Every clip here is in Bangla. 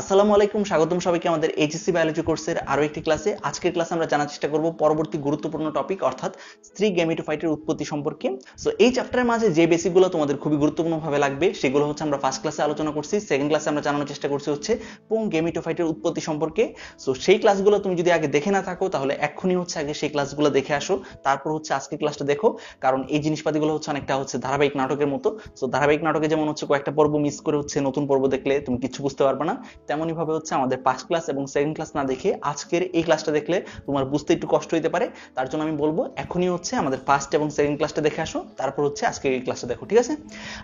আসসালামু আলাইকুম, স্বাগতম সবাইকে আমাদের এইচএসসি বায়োলজি কোর্সের আরো একটি ক্লাসে। আজকের ক্লাসে আমরা জানার চেষ্টা করব পরবর্তী গুরুত্বপূর্ণ টপিক অর্থাৎ স্ত্রী গ্যামেটোফাইটের উৎপত্তি সম্পর্কে। সো এই চ্যাপ্টারের মাঝে যে বেসিকগুলো তোমাদের খুবই গুরুত্বপূর্ণভাবে লাগবে সেগুলো হচ্ছে আমরা ফার্স্ট ক্লাসে আলোচনা করছি। সেকেন্ড ক্লাসে আমরা জানানোর চেষ্টা করছি হচ্ছে পুং গ্যামেটোফাইটের উৎপত্তি সম্পর্কে। সো সেই ক্লাসগুলো তুমি যদি আগে দেখে না থাকো তাহলে এক্ষুনি হচ্ছে আগে সেই ক্লাসগুলো দেখে আসো, তারপর হচ্ছে আজকের ক্লাসটা দেখো, কারণ এই জিনিসপাতিগুলো হচ্ছে অনেকটা হচ্ছে ধারাবাহিক নাটকের মতো। সো ধারাবাহিক নাটকে যেমন হচ্ছে কয়েকটা পর্ব মিস করে হচ্ছে নতুন পর্ব দেখলে তুমি কিছু বুঝতে পারবে না, তেমনই ভাবে হচ্ছে আমাদের ফার্স্ট ক্লাস এবং সেকেন্ড ক্লাস না দেখে আজকের এই ক্লাসটা দেখলে তোমার বুঝতে একটু কষ্ট হতে পারে। তার জন্য আমি বলবো এখনই হচ্ছে আমাদের ফার্স্ট এবং সেকেন্ড ক্লাসটা দেখে আসো, তারপর হচ্ছে আজকের এই ক্লাসটা দেখো, ঠিক আছে?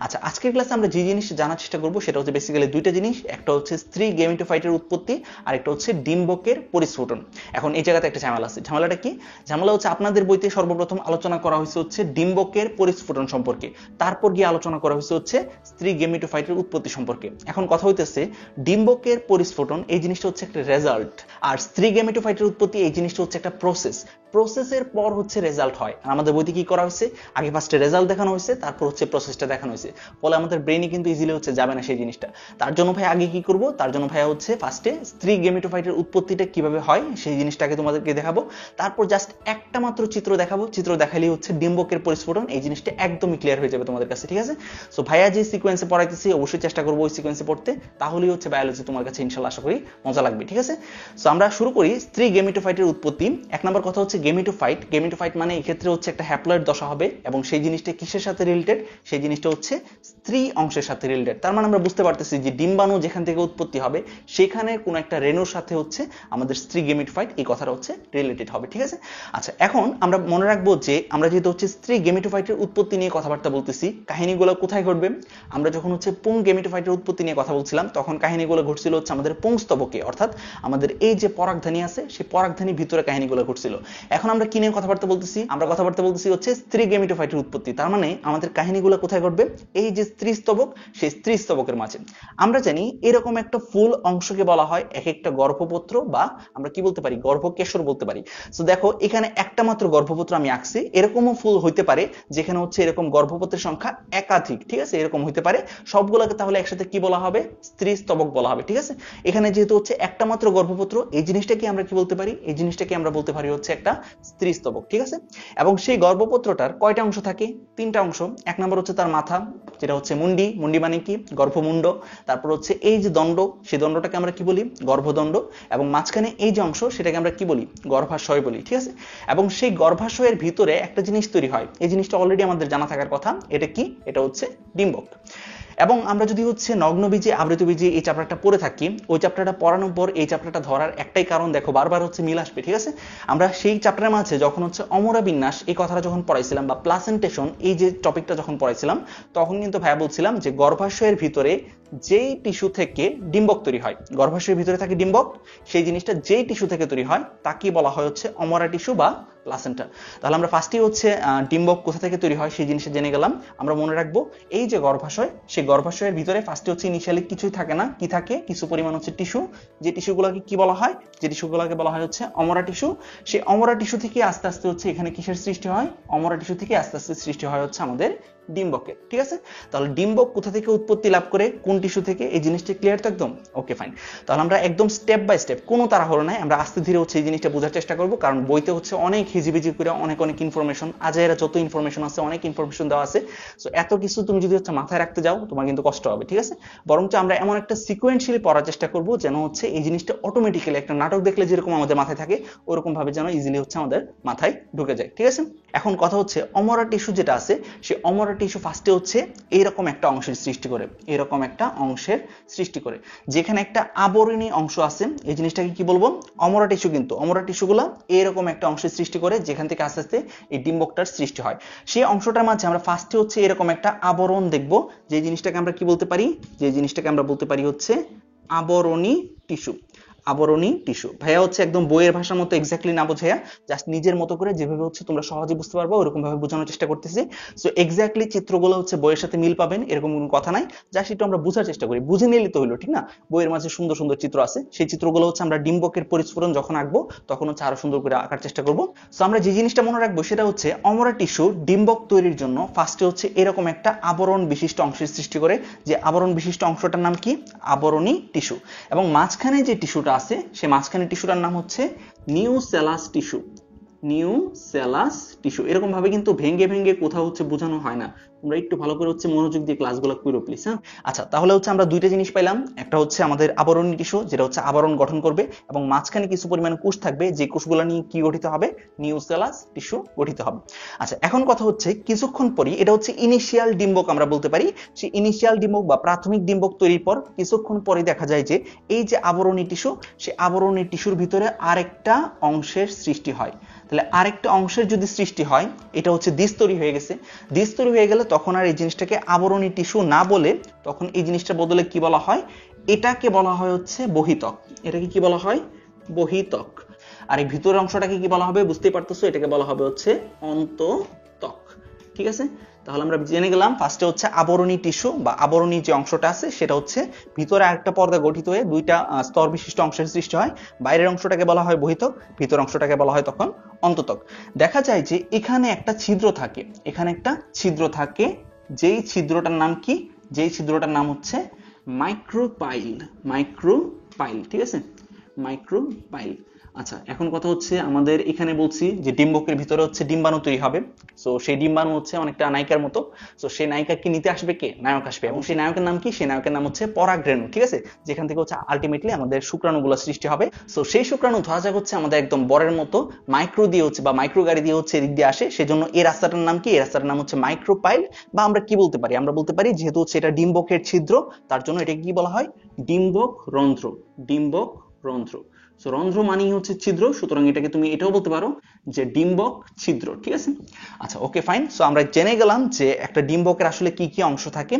আচ্ছা, আজকের ক্লাসে আমরা যে জিনিস জানার চেষ্টা করবো সেটা হচ্ছে বেসিক্যালি দুইটা জিনিস। একটা হচ্ছে স্ত্রী গ্যামেটোফাইটের উৎপত্তি আর একটা হচ্ছে ডিম্বকের পরিস্ফুটন। এখন এই জায়গাতে একটা ঝামেলা আছে। ঝামেলাটা কি? ঝামেলা হচ্ছে আপনাদের বইতে সর্বপ্রথম আলোচনা করা হয়েছে হচ্ছে ডিম্বকের পরিস্ফুটন সম্পর্কে, তারপর গিয়ে আলোচনা করা হয়েছে হচ্ছে স্ত্রী গ্যামেটোফাইটের উৎপত্তি সম্পর্কে। এখন কথা হইতেছে ডিম্বকের পরিস্ফুটন এই জিনিসটা হচ্ছে একটা রেজাল্ট, আর স্ত্রী গ্যামেটোফাইটের উৎপত্তি এই জিনিসটা হচ্ছে একটা প্রসেস। প্রসেসের পর হচ্ছে রেজাল্ট হয়। আর আমাদের বইতে কি করা হয়েছে, আগে ফার্স্টে রেজাল্ট দেখানো হয়েছে, তারপর হচ্ছে প্রসেসটা দেখানো হয়েছে। ফলে আমাদের ব্রেইনে কিন্তু ইজিলি হচ্ছে যাবে না সেই জিনিসটা। তার জন্য ভাই আগে কি করব, তার জন্য ভাইয়া হচ্ছে ফার্স্টে স্ত্রী গ্যামেটোফাইটের উৎপত্তিটা কিভাবে হয় সেই জিনিসটাকে তোমাদেরকে দেখাবো, তারপর জাস্ট একটা মাত্র চিত্র দেখাবো। চিত্র দেখালেই হচ্ছে ডিম্বকের পরিস্ফুটন এই জিনিসটা একদমই ক্লিয়ার হয়ে যাবে তোমাদের কাছে, ঠিক আছে? সো ভাইয়া যে সিকোয়েন্সে পড়াইতেছি অবশ্যই চেষ্টা করবো ওই সিকোয়েন্সে পড়তে, তাহলেই হচ্ছে বায়োলজি তোমার কাছে ইনশাআল্লাহ আশা করি মজা লাগবে, ঠিক আছে? সো আমরা শুরু করি স্ত্রী গ্যামেটোফাইটের উৎপত্তি। এক নম্বর কথা হচ্ছে গ্যামেটোফাইট। গ্যামেটোফাইট মানে এই ক্ষেত্রে হচ্ছে একটা হ্যাপ্লয়েড দশা হবে, এবং সেই জিনিসটা কিসের সাথে রিলেটেড? সেই জিনিসটা হচ্ছে স্ত্রী অংশের সাথে রিলেটেড। তার মানে আমরা বুঝতে পারতেছি যে ডিম্বাণু যেখান থেকে উৎপত্তি হবে সেখানে কোন একটা রেণুর সাথে হচ্ছে আমাদের স্ত্রী গ্যামেটোফাইট এই কথাটা হচ্ছে রিলেটেড হবে, ঠিক আছে? আচ্ছা, এখন আমরা মনে রাখবো যে আমরা যেহেতু হচ্ছে স্ত্রী গ্যামেটোফাইটের উৎপত্তি নিয়ে কথাবার্তা বলতেছি, কাহিনীগুলো কোথায় ঘটবে? আমরা যখন হচ্ছে পুং গ্যামেটোফাইটের উৎপত্তি নিয়ে কথা বলছিলাম তখন কাহিনীগুলো ঘটছিল হচ্ছে আমাদের পুংস্তবকে, অর্থাৎ আমাদের এই যে পরাগধানী আছে সেই পরাগধানীর ভিতরে কাহিনীগুলো ঘটছিল। এখন আমরা কি নিয়ে কথাবার্তা বলতেছি? আমরা কথাবার্তা বলতেছি হচ্ছে স্ত্রী গ্যামেটোফাইটের উৎপত্তি। তার মানে আমাদের কাহিনীগুলো কোথায় ঘটবে? এই যে স্ত্রী স্তবক, সেই স্ত্রী স্তবকের মাঝে। আমরা জানি এরকম একটা ফুল অংশকে বলা হয় এক একটা গর্ভপত্র, বা আমরা কি বলতে পারি, গর্ভকেশর বলতে পারি। সো দেখো এখানে একটা মাত্র গর্ভপত্র আমি আঁকছি। এরকমও ফুল হইতে পারে যেখানে হচ্ছে এরকম গর্ভপত্রের সংখ্যা একাধিক, ঠিক আছে? এরকম হইতে পারে। সবগুলোকে তাহলে একসাথে কি বলা হবে? স্ত্রী স্তবক বলা হবে, ঠিক আছে? এখানে যেহেতু হচ্ছে একটা মাত্র গর্ভপত্র, এই জিনিসটাকে আমরা কি বলতে পারি? এই জিনিসটাকে আমরা বলতে পারি হচ্ছে একটা স্ত্রী স্তবক, ঠিক আছে? এবং সেই গর্ভপত্রটার কয়টা অংশ থাকে? তিনটা অংশ। এক নম্বর হচ্ছে তার মাথা, যেটা হচ্ছে মুন্ডি। মুন্ডি মানে কি? গর্ভমুণ্ড। তারপর হচ্ছে এই যে দণ্ড, সেই দণ্ডটাকে আমরা কি বলি? গর্ভদণ্ড। এবং মাঝখানে এই যে অংশ সেটাকে আমরা কি বলি? গর্ভাশয় বলি, ঠিক আছে? এবং সেই গর্ভাশয়ের ভিতরে একটা জিনিস তৈরি হয়, এই জিনিসটা অলরেডি আমাদের জানা থাকার কথা। এটা কি? এটা হচ্ছে ডিম্বক। এবং আমরা যদি হচ্ছে নগ্নবীজে আবৃতবীজে এই চ্যাপ্টারটা পড়ে থাকি, ওই চ্যাপ্টারটা পড়ানোর পর এই চ্যাপ্টারটা ধরার একটাই কারণ, দেখো বারবার হচ্ছে মিল আসবে, ঠিক আছে? আমরা সেই চ্যাপ্টারের মাঝে যখন হচ্ছে অমরা বিন্যাস এই কথাটা যখন পড়াইছিলাম, বা প্লাসেন্টেশন এই যে টপিকটা যখন পড়াইছিলাম, তখন কিন্তু ভাইয়া বলছিলাম যে গর্ভাশয়ের ভিতরে যেই টিস্যু থেকে ডিম্বক তৈরি হয়, গর্ভাশয়ের ভিতরে থাকে ডিম্বক, সেই জিনিসটা যেই টিস্যু থেকে তৈরি হয় তাকে বলা হয় হচ্ছে অমরা টিস্যু বা প্লাসেন্টা। তাহলে আমরা ফার্স্টে হচ্ছে ডিম্বক কোথা থেকে তৈরি হয় সেই জিনিসটা জেনে গেলাম। আমরা মনে রাখবো এই যে গর্ভাশয়, সেই গর্ভাশয়ের ভিতরে ফার্স্টে হচ্ছে ইনিশিয়ালি কিছুই থাকে না, কি থাকে? কিছু পরিমাণ হচ্ছে টিস্যু। যে টিস্যুগুলোকে কি বলা হয়? যে টিস্যুগুলোকে বলা হয় হচ্ছে অমরা টিস্যু। সেই অমরা টিস্যু থেকে আস্তে আস্তে হচ্ছে এখানে কিসের সৃষ্টি হয়? অমরা টিস্যু থেকে আস্তে আস্তে সৃষ্টি হয় হচ্ছে আমাদের ডিম্বকের, ঠিক আছে? তাহলে ডিম্বক কোথা থেকে উৎপত্তি লাভ করে, কোন টিস্যু থেকে, এই জিনিসটা ক্লিয়ার তো একদম? Okay fine. তাহলে আমরা একদম স্টেপ বাই স্টেপ, কোনো তাড়াহুড়ো নাই, আমরা আস্তে ধীরে হচ্ছে এই জিনিসটা বোঝার চেষ্টা করব, কারণ বইতে হচ্ছে অনেক হিজিবিজি করে অনেক অনেক ইনফরমেশন, আজাইরা যত ইনফরমেশন আছে অনেক ইনফরমেশন দেওয়া আছে। সো এত কিছু তুমি যদি হচ্ছে মাথায় রাখতে যাও তোমার কিন্তু কষ্ট হবে, ঠিক আছে? বরঞ্চ আমরা এমন একটা সিকোয়েন্সিয়ালি পড়ার চেষ্টা করব যেন হচ্ছে এই জিনিসটা অটোমেটিক্যালি একটা নাটক দেখলে যেরকম আমাদের মাথায় থাকে ওরকম ভাবে যেন ইজিলি হচ্ছে আমাদের মাথায় ঢুকে যায়, ঠিক আছে? এখন কথা হচ্ছে অমরা টিস্যু যেটা আছে, সেই অমরা টিস্যু ফার্স্টে হচ্ছে এইরকম একটা অংশের সৃষ্টি করে, এরকম একটা অংশের সৃষ্টি করে যেখানে একটা আবরণী অংশ আছে। এই জিনিসটাকে কি বলবো? অমরা টিস্যু। কিন্তু অমরা টিস্যুগুলো এরকম একটা অংশের সৃষ্টি করে যেখান থেকে আস্তে আস্তে এই ডিম্বকটার সৃষ্টি হয়। সেই অংশটার মাঝে আমরা ফার্স্টে হচ্ছে এরকম একটা আবরণ দেখব, যে জিনিসটাকে আমরা কি বলতে পারি? যে জিনিসটাকে আমরা বলতে পারি হচ্ছে আবরণী টিস্যু। আবরণী টিস্যু। ভাইয়া হচ্ছে একদম বইয়ের ভাষার মতো এক্স্যাক্টলি না বুঝাইয়া জাস্ট নিজের মতো করে যেভাবে হচ্ছে তোমরা সহজে বুঝতে পারবো ওরকম ভাবে বোঝানোর চেষ্টা করতেছি। সো এক্স্যাক্টলি চিত্রগুলো হচ্ছে বইয়ের সাথে মিল পাবেন এরকম কোনো কথা নাই, জাস্ট একটু আমরা বোঝার চেষ্টা করি, বুঝে নিলেই তো হলো, ঠিক না? বইয়ের মাঝে সুন্দর সুন্দর চিত্র আছে, সেই চিত্রগুলো হচ্ছে আমরা ডিম্বকের পরিস্ফুরণ যখন আঁকবো তখন হচ্ছে আরো সুন্দর করে আঁকার চেষ্টা করব। সো আমরা যে জিনিসটা মনে রাখবো সেটা হচ্ছে অমরা টিস্যু ডিম্বক তৈরির জন্য ফার্স্টে হচ্ছে এরকম একটা আবরণ বিশিষ্ট অংশের সৃষ্টি করে, যে আবরণ বিশিষ্ট অংশটার নাম কি? আবরণী টিস্যু। এবং মাঝখানে যে টিস্যুটা আছে সে মাঝখানে টিস্যুটার নাম হচ্ছে নিউসেলাস টিস্যু। নিউসেলাস টিস্যু এরকম ভাবে কিন্তু ভেঙ্গে ভেঙ্গে কোথাও হচ্ছে বোঝানো হয় না, তোমরা একটু ভালো করে হচ্ছে মনোযোগ দিয়ে ক্লাসগুলো করো প্লিজ। হ্যাঁ, আচ্ছা তাহলে হচ্ছে আমরা দুইটা জিনিস পাইলাম, একটা হচ্ছে আমাদের আবরণী টিস্যু যেটা হচ্ছে আবরণ গঠন করবে এবং মাঝখানে কিছু পরিমাণ কোষ থাকবে যে কোষগুলো নিয়ে কি গঠিত হবে? নিউসেলাস টিস্যু গঠিত হবে। আচ্ছা এখন কথা হচ্ছে কিছুক্ষণ পরই, এটা হচ্ছে ইনিশিয়াল ডিম্বক আমরা বলতে পারি, সেই ইনিশিয়াল ডিম্বক বা প্রাথমিক ডিম্বক তৈরির পর কিছুক্ষণ পরে দেখা যায় যে এই যে আবরণী টিস্যু, সেই আবরণী টিস্যুর ভিতরে আরেকটা অংশের সৃষ্টি হয়। তাহলে আরেকটা অংশের যদি সৃষ্টি হয় এটা হচ্ছে দ্বিস্তরী হয়ে গেছে। দ্বিস্তরী হয়ে গেলে তখন আর এই জিনিসটাকে আবরণী টিস্যু না বলে তখন এই জিনিসটার বদলে কি বলা হয়? এটাকে বলা হয় হচ্ছে বহিতক। এটাকে কি বলা হয়? বহিতক। আর এই ভিতরের অংশটাকে কি বলা হবে? বুঝতেই পারতেছো, এটাকে বলা হবে হচ্ছে অন্তঃত্বক। ঠিক আছে, তাহলে আমরা জেনে গেলাম ফার্স্টে হচ্ছে আবরণী টিস্যু বা আবরণী যে অংশটা আছে সেটা হচ্ছে ভিতরে আরেকটা পর্দা গঠিত হয়ে দুইটা স্তর বিশিষ্ট অংশের সৃষ্টি হয়, বাইরের অংশটাকে বলা হয় বহিতক, ভিতর অংশটাকে বলা হয় তখন অন্তঃত্বক। দেখা যায় যে এখানে একটা ছিদ্র থাকে, এখানে একটা ছিদ্র থাকে, যেই ছিদ্রটার নাম কি? যেই ছিদ্রটার নাম হচ্ছে মাইক্রোপাইল। মাইক্রোপাইল, ঠিক আছে, মাইক্রোপাইল। আচ্ছা এখন কথা হচ্ছে আমাদের এখানে বলছি যে ডিম্বকের ভিতরে হচ্ছে ডিম্বাণু তৈরি হবে। সো সেই ডিম্বাণু হচ্ছে অনেকটা নায়িকার মতো। সো সেই নায়িকাকে নিতে আসবে কে? নায়ক আসবে, এবং সেই নায়কের নাম কি? সেই নায়কের নাম হচ্ছে পরাগরেণু। ঠিক আছে, যেখান থেকে হচ্ছে আলটিমেটলি আমাদের শুক্রাণুগুলো সৃষ্টি হবে। সো সেই শুক্রাণু ধরা যাক হচ্ছে আমাদের একদম বরের মতো মাইক্রো দিয়ে হচ্ছে বা মাইক্রো গাড়ি দিয়ে হচ্ছে এদিক দিয়ে আসে, সেজন্য এই রাস্তাটার নাম কি? এই রাস্তাটার নাম হচ্ছে মাইক্রোপাইল। বা আমরা কি বলতে পারি? আমরা বলতে পারি যেহেতু হচ্ছে এটা ডিম্বকের ছিদ্র তার জন্য এটাকে কি বলা হয়? ডিম্বক রন্ধ্র। ডিম্বক রন্ধ্র। সো রন্ধ্র মানেই হচ্ছে ছিদ্র, সুতরাং এটাকে তুমি এটাও বলতে পারো যে ডিম্বক ছিদ্র। ঠিক আছে, আচ্ছা ওকে ফাইন। সো আমরা জেনে গেলাম যে একটা ডিম্বকের আসলে কি কি অংশ থাকে।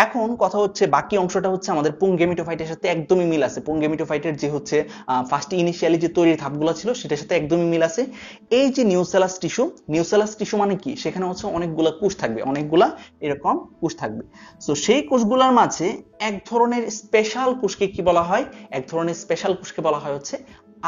এখন কথা হচ্ছে বাকি অংশটা হচ্ছে আমাদের পুংগেমিটোফাইটের সাথে একদমই মিল আছে। পুংগেমিটোফাইটের যে হচ্ছে ফার্স্ট ইনিশিয়ালি যে তৈরির ধাপগুলো ছিল সেটার সাথে একদমই মিল আছে। এই যে নিউসেলাস টিস্যু, নিউসেলাস টিস্যু মানে কি? সেখানে হচ্ছে অনেকগুলা কোষ থাকবে, অনেকগুলা এরকম কোষ থাকবে। সো সেই কোষগুলোর মাঝে এক ধরনের স্পেশাল কোষকে কি বলা হয়? এক ধরনের স্পেশাল কোষকে বলা হয় হচ্ছে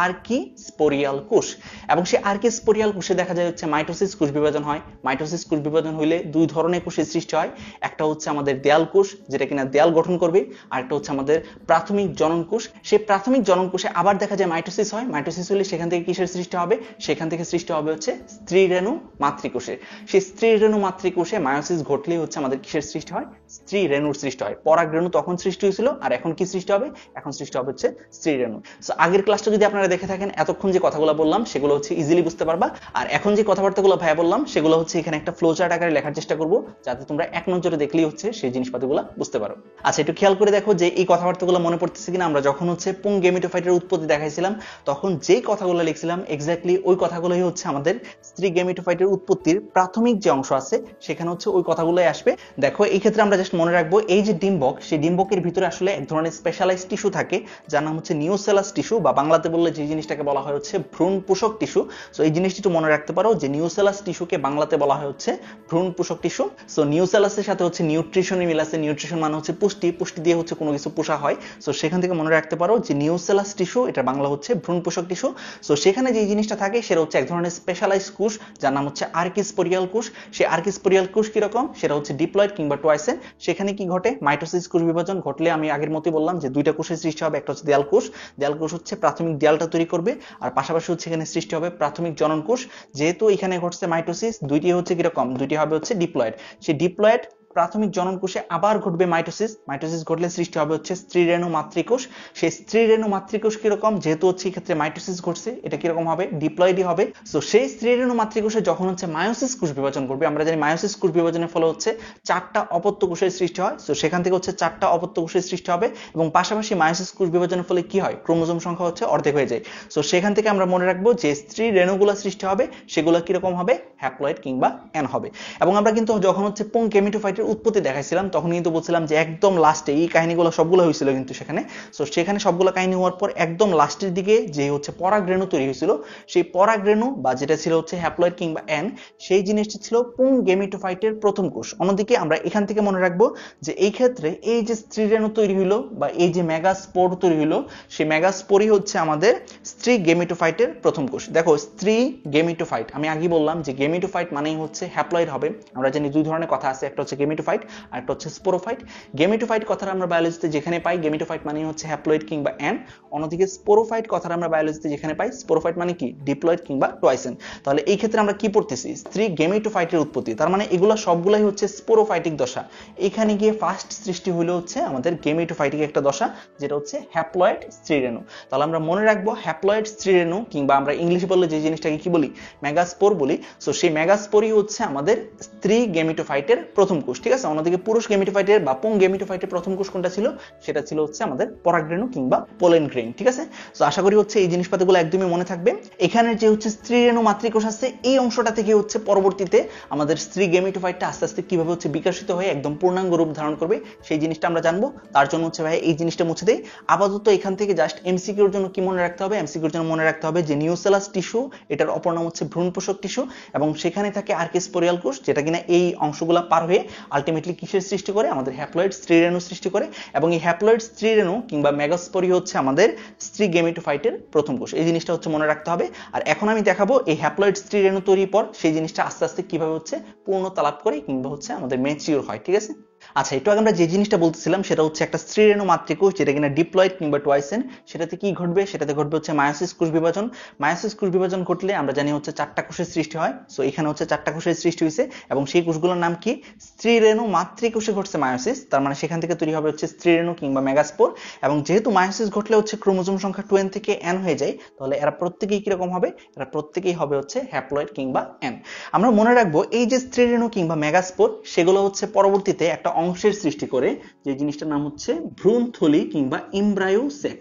আর্কিস্পোরিয়াল কোষ। এবং সেই আর্কিস্পোরিয়াল কোষে দেখা যায় হচ্ছে মাইটোসিস কোষ বিভাজন হয়। মাইটোসিস কোষ বিভাজন হইলে দুই ধরনের কোষের সৃষ্টি হয়, একটা হচ্ছে আমাদের দেয়াল কোষ যেটা কিনা দেয়াল গঠন করবে, আর একটা হচ্ছে আমাদের প্রাথমিক জনন কোষ। সেই প্রাথমিক জনন কোষে আবার দেখা যায় মাইটোসিস হয়। মাইটোসিস হলে সেখান থেকে কিসের সৃষ্টি হবে? সেখান থেকে সৃষ্টি হবে হচ্ছে স্ত্রীরেণু মাতৃকোষের। সেই স্ত্রীরেণু মাতৃকোষে মায়োসিস ঘটলেই হচ্ছে আমাদের কিসের সৃষ্টি হয়? স্ত্রীরেণুর সৃষ্টি হয়। পরাগরেণু তখন সৃষ্টি হয়েছিল, আর এখন কি সৃষ্টি হবে? এখন সৃষ্টি হবে হচ্ছে স্ত্রীরেণু। সো আগের ক্লাসটা যদি আপনারা দেখে থাকেন এতক্ষণ যে কথাগুলো বললাম সেগুলো হচ্ছে ইজিলি বুঝতে পারবা। আর এখন যে কথাবার্তাগুলো ভাইয়া বললাম সেগুলো হচ্ছে এখানে একটা ফ্লো চার্ট আকারে লেখার চেষ্টা করব, যাতে তোমরা এক নজরে দেখলেই হচ্ছে সেই জিনিসপাতিগুলো বুঝতে পারো। আচ্ছা একটু খেয়াল করে দেখো যে এই কথাবার্তাগুলো মনে পড়তেছে কিনা। আমরা যখন হচ্ছে পুংগেমিটোফাইটের উৎপত্তি দেখাইছিলাম তখন যেই কথাগুলো লিখছিলাম এক্স্যাক্টলি ওই কথাগুলোই হচ্ছে আমাদের স্ত্রী গেমিটোফাইটের উৎপত্তির প্রাথমিক যে অংশ আছে সেখানে হচ্ছে ওই কথাগুলোই আসবে। দেখো এই ক্ষেত্রে আমরা জাস্ট মনে রাখবো এই যে ডিম্বক, সেই ডিম্বকের ভিতরে আসলে এক ধরনের স্পেশালাইজড টিস্যু থাকে যার নাম হচ্ছে নিউসেলাস টিস্যু, বা বাংলাতে বললে যে জিনিসটাকে বলা হয় হচ্ছে ভ্রূণ পোষক টিস্যু। সো এই জিনিসটি একটু মনে রাখতে পারো যে নিউসেলাস টিস্যুকে বাংলাতে বলা হয় হচ্ছে ভ্রূণ পোষক টিস্যু। সো নিউসেলাসের সাথে হচ্ছে নিউট্রিশনের মিল আছে। নিউট্রিশন মানে হচ্ছে পুষ্টি, পুষ্টি দিয়ে হচ্ছে কোনো কিছু পোষা হয়। সো সেখান থেকে মনে রাখতে পারো যে নিউসেলাস টিস্যু এটা বাংলা হচ্ছে ভ্রূণ পোষক টিস্যু। সো সেখানে যে জিনিসটা থাকে সেটা হচ্ছে এক ধরনের স্পেশালাইজড কোষ যার নাম হচ্ছে আর্কিস্পোরিয়াল কোষ। সেই আর্কিস্পোরিয়াল কোষ কিরকম? সেটা হচ্ছে ডিপ্লয়েড কিংবা টয়েসেন। সেখানে কি ঘটে? মাইটোসিস কোষ বিভাজন ঘটলে আমি আগের মতোই বললাম যে দুইটা কোষের সৃষ্টি হবে, একটা হচ্ছে দেয়াল কোষ। দেয়াল কোষ হচ্ছে প্রাথমিক দেয়ালটা তৈরি করবে, আর পাশাপাশি হচ্ছে এখানে সৃষ্টি হবে প্রাথমিক জনন কোষ। যেহেতু এখানে ঘটছে মাইটোসিস, দুইটি হচ্ছে কিরকম? দুইটি হবে হচ্ছে ডিপ্লয়েড। সেই ডিপ্লয়েড প্রাথমিক জনন কোষে আবার ঘটবে মাইটোসিস। মাইটোসিস ঘটলে সৃষ্টি হবে হচ্ছে স্ত্রীরেণু মাতৃকোষ। সেই স্ত্রীরেণু মাতৃকোষ কিরকম? যেহেতু হচ্ছে এই ক্ষেত্রে মাইটোসিস ঘটছে, এটা কিরকম হবে? ডিপ্লয়েডই হবে। সো সেই স্ত্রীরেণু মাতৃকোষে যখন হচ্ছে মায়োসিস কোষ বিভাজন করবে, আমরা জানি মায়োসিস কোষ বিভাজনের ফলে হচ্ছে চারটা অপত্য কোষের সৃষ্টি হয়। সো সেখান থেকে হচ্ছে চারটা অপত্য কোষের সৃষ্টি হবে, এবং পাশাপাশি মায়োসিস কোষ বিভাজনের ফলে কি হয়? ক্রোমোজোম সংখ্যা হচ্ছে অর্ধেক হয়ে যায়। সো সেখান থেকে আমরা মনে রাখবো যে স্ত্রী রেণুগুলো সৃষ্টি হবে সেগুলো কিরকম হবে? হ্যাপ্লয়েড কিংবা এন হবে। এবং আমরা কিন্তু যখন হচ্ছে পুংগেমিটোফাইটের ফাইটের উৎপত্তি দেখাইছিলাম তখন কিন্তু বলছিলাম যে একদম লাস্টে এই কাহিনীগুলো সবগুলো হয়েছিল কিন্তু সেখানে। সো সেখানে সবগুলো কাহিনী হওয়ার পর একদম লাস্টের দিকে যে হচ্ছে পরাগরেণু তৈরি হয়েছিল, সেই পরাগরেণু বা যেটা ছিল হচ্ছে হ্যাপ্লয়েড কিংবা অ্যান, সেই জিনিসটি ছিল পুং গেমিটোফাইটের প্রথম কোষ। অন্যদিকে আমরা এখান থেকে মনে রাখবো যে এই ক্ষেত্রে এই যে স্ত্রী রেণু তৈরি হইলো বা এই যে মেগাস্পোর তৈরি হইলো, সেই মেগাস্পোরই হচ্ছে আমাদের স্ত্রী গেমিটোফাইটের প্রথম কোষ। দেখো স্ত্রী গেমিটোফাইট, আমি আগে বললাম যে গেমিটোফাইট মানেই হচ্ছে হ্যাপ্লয়েড হবে। আমরা জানি দুই ধরনের কথা আছে, একটা হচ্ছে গেমিটোফাইট আর একটা হচ্ছে স্পোরোফাইট। গেমিটোফাইট কথাটা আমরা বায়োলজিতে যেখানে পাই গেমিটোফাইট মানে হচ্ছে হ্যাপ্লয়েড কিংবা অ্যান। অন্যদিকে স্পোরোফাইট কথাটা আমরা বায়োলজিতে যেখানে পাই স্পোরোফাইট মানে কি ডিপ্লয়েড কিংবা টুয়াইসেন। তাহলে এই ক্ষেত্রে আমরা কি পড়তেছি, স্ত্রী গেমিটোফাইটের উৎপত্তি, তার মানে এগুলো সবগুলাই হচ্ছে স্পোরোফাইটিক দশা। এখানে গিয়ে ফার্স্ট সৃষ্টি হলো হচ্ছে আমাদের গেমিটোফাইটিক একটা দশা, যেটা হচ্ছে হ্যাপ্লয়েড স্ত্রীরেণু। তাহলে আমরা মনে রাখবো হ্যাপ্লয়েড স্ত্রীরেণু, কিংবা আমরা ইংলিশে বললে যে জিনিসটাকে কি বলি মেগাস্পোর বলি। সো সেই মেগাস্পোরই হচ্ছে আমাদের স্ত্রী গেমিটোফাইটের প্রথম কোষ, ঠিক আছে। অন্যদিকে পুরুষ গেমিটোফাইটের বা পুং গেমিটোফাইটের প্রথম কোষ কোনটা ছিল, সেটা ছিল হচ্ছে আমাদের পরাগরেণু কিংবা পোলেন গ্রেইন, ঠিক আছে। তো আশা করি হচ্ছে এই জিনিসপাতিগুলো একদমই মনে থাকবে। এখানে যে হচ্ছে স্ত্রীরেণু মাতৃকোষ আছে, এই অংশটা থেকে হচ্ছে পরবর্তীতে আমাদের স্ত্রী গেমিটোফাইটটা আস্তে আস্তে কিভাবে হচ্ছে বিকশিত হয়ে একদম পূর্ণাঙ্গ রূপ ধারণ করবে সেই জিনিসটা আমরা জানবো। তার জন্য হচ্ছে ভাই এই জিনিসটা মুছে দেই। আপাতত এখান থেকে জাস্ট এমসিকিউর জন্য কি মনে রাখতে হবে, এমসিকিউর জন্য মনে রাখতে হবে যে নিউসেলাস টিস্যু, এটার অপর নাম হচ্ছে ভ্রূণপোষক টিস্যু, এবং সেখানে থাকে আর্কিস্পোরিয়াল কোষ, যেটা কিনা এই অংশগুলো পার হয়ে আলটিমেটলি কিসের সৃষ্টি করে, আমাদের হ্যাপ্লয়েড স্ত্রীরেণু সৃষ্টি করে। এবং এই হ্যাপ্লয়েড স্ত্রীরেণু কিংবা মেগাস্পোরি হচ্ছে আমাদের স্ত্রী গেমিটোফাইটের প্রথম কোষ। এই জিনিসটা হচ্ছে মনে রাখতে হবে। আর এখন আমি দেখাবো এই হ্যাপ্লয়েড স্ত্রীরেণু তৈরির পর সেই জিনিসটা আস্তে আস্তে কিভাবে হচ্ছে পূর্ণতা লাভ করে কিংবা হচ্ছে আমাদের ম্যাচিউর হয়, ঠিক আছে। আচ্ছা, একটু আগে আমরা যে জিনিসটা বলতেছিলাম সেটা হচ্ছে একটা স্ত্রীরেণু মাতৃকোষ, যেটা কিনা ডিপ্লয়েড কিংবা টুয়াইসেন। সেটাতে কি ঘটবে, সেটাতে ঘটবে হচ্ছে মায়োসিস কোষ বিভাজন। মায়োসিস কোষ বিভাজন ঘটলে আমরা জানি হচ্ছে 4টা কোষের সৃষ্টি হয়। সো এখানে হচ্ছে 4টা কোষের সৃষ্টি হয়েছে, এবং সেই কোষগুলোর নাম কি, স্ত্রীরেণু মাতৃকোষে ঘটছে মায়োসিস। তার মানে সেখান থেকে তৈরি হবে হচ্ছে স্ত্রীরেণু কিংবা মেগাস্পোর। এবং যেহেতু মায়োসিস ঘটলে হচ্ছে ক্রোমোজোম সংখ্যা 2n থেকে n হয়ে যায়, তাহলে এরা প্রত্যেকেই কিরকম হবে, এরা প্রত্যেকেই হবে হচ্ছে হ্যাপ্লয়েড কিংবা n। আমরা মনে রাখবো এই যে স্ত্রীরেণু কিংবা মেগাস্পোর, সেগুলো হচ্ছে পরবর্তীতে একটা অংশের সৃষ্টি করে, যে জিনিসটার নাম হচ্ছে ভ্রূণথলি কিংবা এমব্রায়োসেক।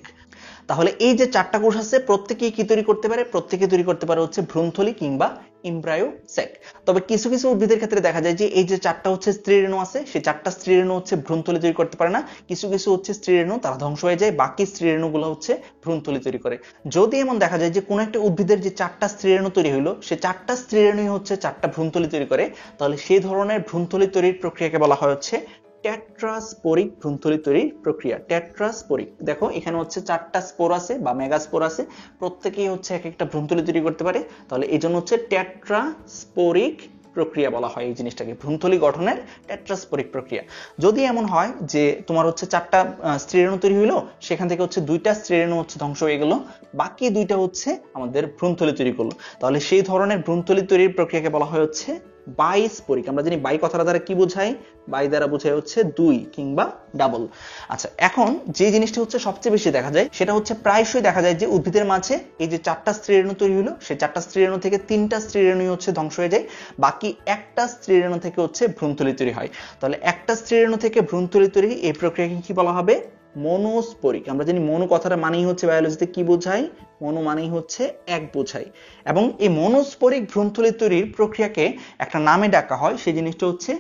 তাহলে এই যে 4টা কোষ আছে, প্রত্যেকেই কি তৈরি করতে পারে, প্রত্যেকে তৈরি করতে পারে হচ্ছে ভ্রূণথলি কিংবা এমব্রায়োসেক। তবে কিছু কিছু উদ্ভিদের ক্ষেত্রে দেখা যায় যে এই যে 4টা হচ্ছে স্ত্রীরেণু আছে, সেই 4টা স্ত্রীরেণু হচ্ছে ভ্রূণথলি তৈরি করতে পারে না। কিছু কিছু হচ্ছে স্ত্রীরেণু তারা ধ্বংস হয়ে যায়, বাকি স্ত্রীরেণুগুলো হচ্ছে ভ্রূণথলি তৈরি করে। যদি এমন দেখা যায় যে কোনো একটা উদ্ভিদের যে 4টা স্ত্রীরেণু তৈরি হলো, সেই 4টা স্ত্রীরেণুই হচ্ছে 4টা ভ্রূণথলি তৈরি করে, তাহলে সেই ধরনের ভ্রূণথলি তৈরির প্রক্রিয়াকে বলা হয় হচ্ছে টেট্রাস্পোরিক ভ্রূণথলি তৈরির প্রক্রিয়া। টেট্রাস্পোরিক, দেখো এখানে হচ্ছে 4টা স্পোর আছে বা মেগাস্পোর আছে, প্রত্যেকেই হচ্ছে এক একটা ভ্রূণথলি তৈরি করতে পারে। তাহলে এই জন্য হচ্ছে টেট্রাস্পোরিক প্রক্রিয়া বলা হয় এই জিনিসটাকে, ভ্রূণথলি গঠনের টেট্রাস্পোরিক প্রক্রিয়া। যদি এমন হয় যে তোমার হচ্ছে 4টা স্ত্রীরেণু তৈরি হইলো, সেখান থেকে হচ্ছে 2টা স্ত্রীরেণু হচ্ছে ধ্বংস হয়ে গেল, বাকি 2টা হচ্ছে আমাদের ভ্রূণথলি তৈরি করলো, তাহলে সেই ধরনের ভ্রূণথলি তৈরির প্রক্রিয়াকে বলা হয় হচ্ছে বাইস্পোরিক। আমরা জানি বাই কথাটা দ্বারা কি বোঝায়, বাই দ্বারা বোঝায় হচ্ছে 2 কিংবা ডাবল। আচ্ছা, এখন যে জিনিসটা হচ্ছে সবচেয়ে বেশি দেখা যায়, সেটা হচ্ছে প্রায়শই দেখা যায় যে উদ্ভিদের মাঝে এই যে 4টা স্ত্রীরেণু তৈরি হলো, সেই 4টা স্ত্রীরেণু থেকে 3টা স্ত্রীরেণু হচ্ছে ধ্বংস হয়ে যায়, বাকি একটা স্ত্রীরেণু থেকে হচ্ছে ভ্রূণথলি তৈরি হয়। তাহলে একটা স্ত্রীরেণু থেকে ভ্রূণথলি তৈরি, এই প্রক্রিয়াকে কি বলা হবে, মনোস্পোরিক। আমরা জানি মনো কথাটা মানেই হচ্ছে বায়োলজিতে কি বোঝায়, মনো মানেই হচ্ছে এক বোঝায়। এবং এই মনোস্পোরিক ভ্রূণথলি তৈরির প্রক্রিয়াকে একটা নামে ডাকা হয়, সেই জিনিসটা হচ্ছে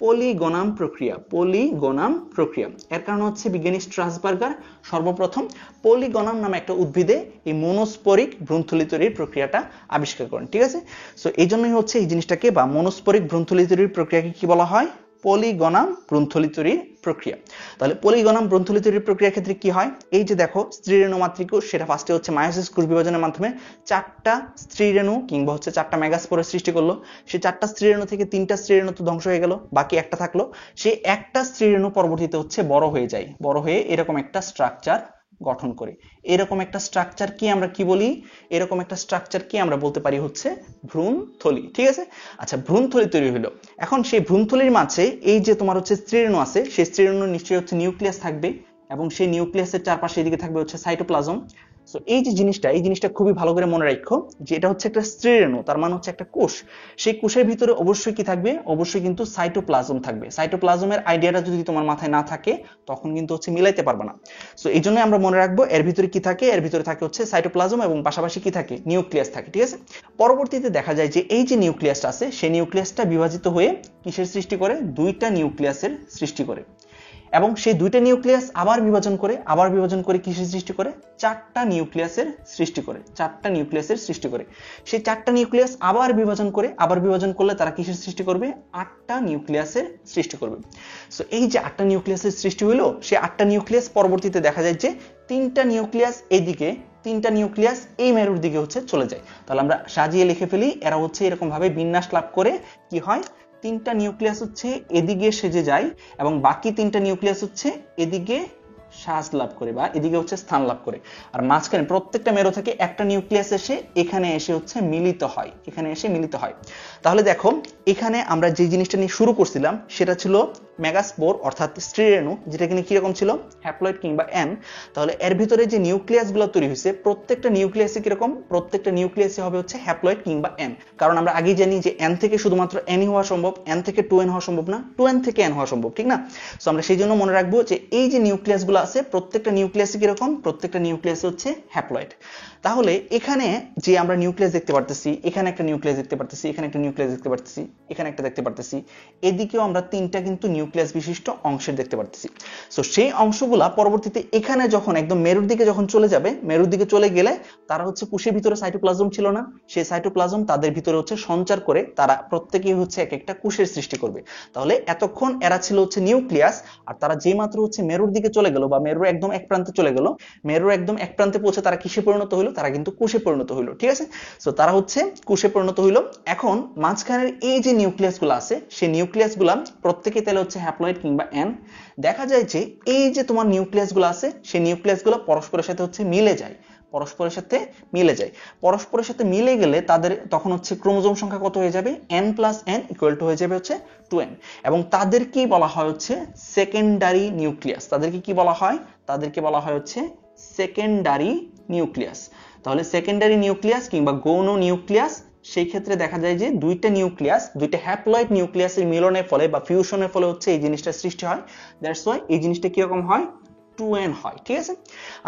পলিগোনাম প্রক্রিয়া। পলিগোনাম প্রক্রিয়া, এর কারণ হচ্ছে বিজ্ঞানী স্ট্রাসবার্গার সর্বপ্রথম পলিগোনাম নামে একটা উদ্ভিদে এই মনোস্পোরিক ভ্রূণথলি তৈরির প্রক্রিয়াটা আবিষ্কার করেন, ঠিক আছে। সো এই জন্যই হচ্ছে এই জিনিসটাকে বা মনোস্পোরিক ভ্রূণথলি তৈরির প্রক্রিয়াকে কি বলা হয়, পলিগোনাম ভ্রূণথলি তৈরির প্রক্রিয়া। তাহলে পলিগোনাম ভ্রূণথলি তৈরির প্রক্রিয়ার ক্ষেত্রে কি হয়, এই যে দেখো স্ত্রীরেণু মাতৃকোষ, সেটা ফার্স্টে হচ্ছে মায়োসিস কোষ বিভাজনের মাধ্যমে 4টা স্ত্রীরেণু কিংবা হচ্ছে 4টা মেগাস্পোরের সৃষ্টি করলো। সেই 4টা স্ত্রীরেণু থেকে 3টা স্ত্রীরেণু তো ধ্বংস হয়ে গেল, বাকি একটা থাকলো। সেই একটা স্ত্রীরেণু পরবর্তীতে হচ্ছে বড় হয়ে যায়, বড় হয়ে এরকম একটা স্ট্রাকচার গঠন করে। এরকম একটা স্ট্রাকচার কি আমরা কি বলি, এরকম একটা স্ট্রাকচার কি আমরা বলতে পারি হচ্ছে ভ্রূণথলি, ঠিক আছে। আচ্ছা, ভ্রূণথলি তৈরি হলো। এখন সেই ভ্রূণথলির মাঝে এই যে তোমার হচ্ছে স্ত্রীরেণু আছে, সেই স্ত্রীরেণু নিশ্চয়ই হচ্ছে নিউক্লিয়াস থাকবে, এবং সেই নিউক্লিয়াসের চারপাশে এদিকে থাকবে হচ্ছে সাইটোপ্লাজম। সো এই যে জিনিসটা, এই জিনিসটা খুবই ভালো করে মনে রাখো যে এটা হচ্ছে একটা স্ত্রীরেণু, তার মানে হচ্ছে একটা কোষ। সেই কোষের ভিতরে অবশ্যই কি থাকবে, অবশ্যই কিন্তু সাইটোপ্লাজম থাকবে। সাইটোপ্লাজমের আইডিয়াটা যদি তোমার মাথায় না থাকে তখন কিন্তু হচ্ছে মিলাইতে পারবে না। সো এই জন্য আমরা মনে রাখবো এর ভিতরে কি থাকে, এর ভিতরে থাকে হচ্ছে সাইটোপ্লাজম এবং পাশাপাশি কি থাকে, নিউক্লিয়াস থাকে, ঠিক আছে। পরবর্তীতে দেখা যায় যে এই যে নিউক্লিয়াসটা আছে সেই নিউক্লিয়াসটা বিভাজিত হয়ে কিসের সৃষ্টি করে, দুইটা নিউক্লিয়াসের সৃষ্টি করে। এবং সেই দুইটা নিউক্লিয়াস আবার বিভাজন করে কিসের সৃষ্টি করে, চারটা নিউক্লিয়াসের সৃষ্টি করে, চারটা নিউক্লিয়াসের সৃষ্টি করে। সেই চারটা নিউক্লিয়াস আবার বিভাজন করলে তারা কিসের সৃষ্টি করবে, আটটা নিউক্লিয়াসের সৃষ্টি করবে। সো এই যে আটটা নিউক্লিয়াসের সৃষ্টি হলো, সেই আটটা নিউক্লিয়াস পরবর্তীতে দেখা যায় যে তিনটা নিউক্লিয়াস এইদিকে, তিনটা নিউক্লিয়াস এই মেরুর দিকে হচ্ছে চলে যায়। তাহলে আমরা সাজিয়ে লিখে ফেলি, এরা হচ্ছে এরকম ভাবে বিন্যাস লাভ করে কি হয়, তিনটা নিউক্লিয়াস হচ্ছে এদিকে সেজে যায় এবং বাকি তিনটা নিউক্লিয়াস হচ্ছে এদিকে সাজ লাভ করে বা এদিকে হচ্ছে স্থান লাভ করে। আর মাঝখানে প্রত্যেকটা মেরু থেকে একটা নিউক্লিয়াস এসে এখানে এসে হচ্ছে মিলিত হয়, এখানে এসে মিলিত হয়। তাহলে দেখো এখানে আমরা যে জিনিসটা নিয়ে শুরু করছিলাম সেটা ছিল মেগাস্পোর অর্থাৎ স্ত্রীরেণু, যেটা কিনা কিরকম ছিল, হ্যাপ্লয়েড কিংবা এন। তাহলে এর ভিতরে যে নিউক্লিয়াস গুলো তৈরি হয়েছে প্রত্যেকটা নিউক্লিয়াসে কিরকম, প্রত্যেকটা নিউক্লিয়াসে হবে হচ্ছে হ্যাপ্লয়েড কিংবা এন। কারণ আমরা আগেই জানি যে এন থেকে শুধুমাত্র এনই হওয়া সম্ভব, এন থেকে 2n হওয়া সম্ভব না, 2n থেকে এন হওয়া সম্ভব, ঠিক না। সো আমরা সেই জন্য মনে রাখবো যে এই যে নিউক্লিয়াস গুলো আছে প্রত্যেকটা নিউক্লিয়াসে কিরকম, প্রত্যেকটা নিউক্লিয়াসে হচ্ছে হ্যাপ্লয়েড। তাহলে এখানে যে আমরা নিউক্লিয়াস দেখতে পারতেছি, এখানে একটা নিউক্লিয়াস দেখতে পারতেছি, এখানে একটা নিউক্লিয়াস দেখতে পারতেছি, এখানে একটা দেখতে পারতেছি, এদিকেও আমরা তিনটা কিন্তু নিউক্লিয়াস বিশিষ্ট অংশের দেখতে পারতেছি। সো সেই অংশগুলা পরবর্তীতে এখানে যখন একদম মেরুর দিকে যখন চলে যাবে, মেরুর দিকে চলে গেলে তারা হচ্ছে কোষের ভিতরে সাইটোপ্লাজম ছিল না, সেই সাইটোপ্লাজম তাদের ভিতরে হচ্ছে সঞ্চার করে তারা প্রত্যেকেই হচ্ছে এক একটা কোষের সৃষ্টি করবে। তাহলে এতক্ষণ এরা ছিল হচ্ছে নিউক্লিয়াস, আর তারা যেই মাত্র হচ্ছে মেরুর দিকে চলে গেল বা মেরুর একদম এক প্রান্তে চলে গেল, মেরুর একদম এক প্রান্তে পৌঁছে তারা কিসে পরিণত হইলো, তারা কিন্তু কোষে পরিণত হইলো, ঠিক আছে। সো তারা হচ্ছে কোষে পরিণত হইলো। এখন মাঝখানের এই যে নিউক্লিয়াস গুলো আছে সেই নিউক্লিয়াস গুলা প্রত্যেকেই তাহলে হচ্ছে হ্যাপ্লয়েড কিংবা এন। দেখা যায় যে এই যে তোমার নিউক্লিয়াস গুলো আছে সেই নিউক্লিয়াস গুলো পরস্পরের সাথে হচ্ছে মিলে যায়, পরস্পরের সাথে মিলে যায়। পরস্পরের সাথে মিলে গেলে তাদের তখন হচ্ছে ক্রোমোজোম সংখ্যা কত হয়ে যাবে, n + n = হয়ে যাবে হচ্ছে 2n। এবং তাদেরকেই বলা হয় হচ্ছে সেকেন্ডারি নিউক্লিয়াস। তাদেরকে কি বলা হয়, তাদেরকে বলা হয় হচ্ছে সেকেন্ডারি নিউক্লিয়াস। তাহলে সেকেন্ডারি নিউক্লিয়াস কিংবা গৌণ নিউক্লিয়াস, সেই ক্ষেত্রে দেখা যায় যে দুইটা নিউক্লিয়াস, দুইটা হ্যাপ্লয়েড নিউক্লিয়াসের মিলনের ফলে বা ফিউশনের ফলে হচ্ছে এই জিনিসটা সৃষ্টি হয়। দ্যাটস ওয়াই এই জিনিসটা কিরকম হয়, 2n হয়, ঠিক আছে।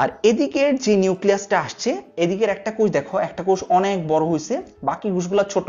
আর এদিকের যে নিউক্লিয়াসটা আসছে, এদিকের একটা কোষ দেখো, একটা কোষ অনেক বড় হয়েছে, বাকি কোষগুলো ছোট।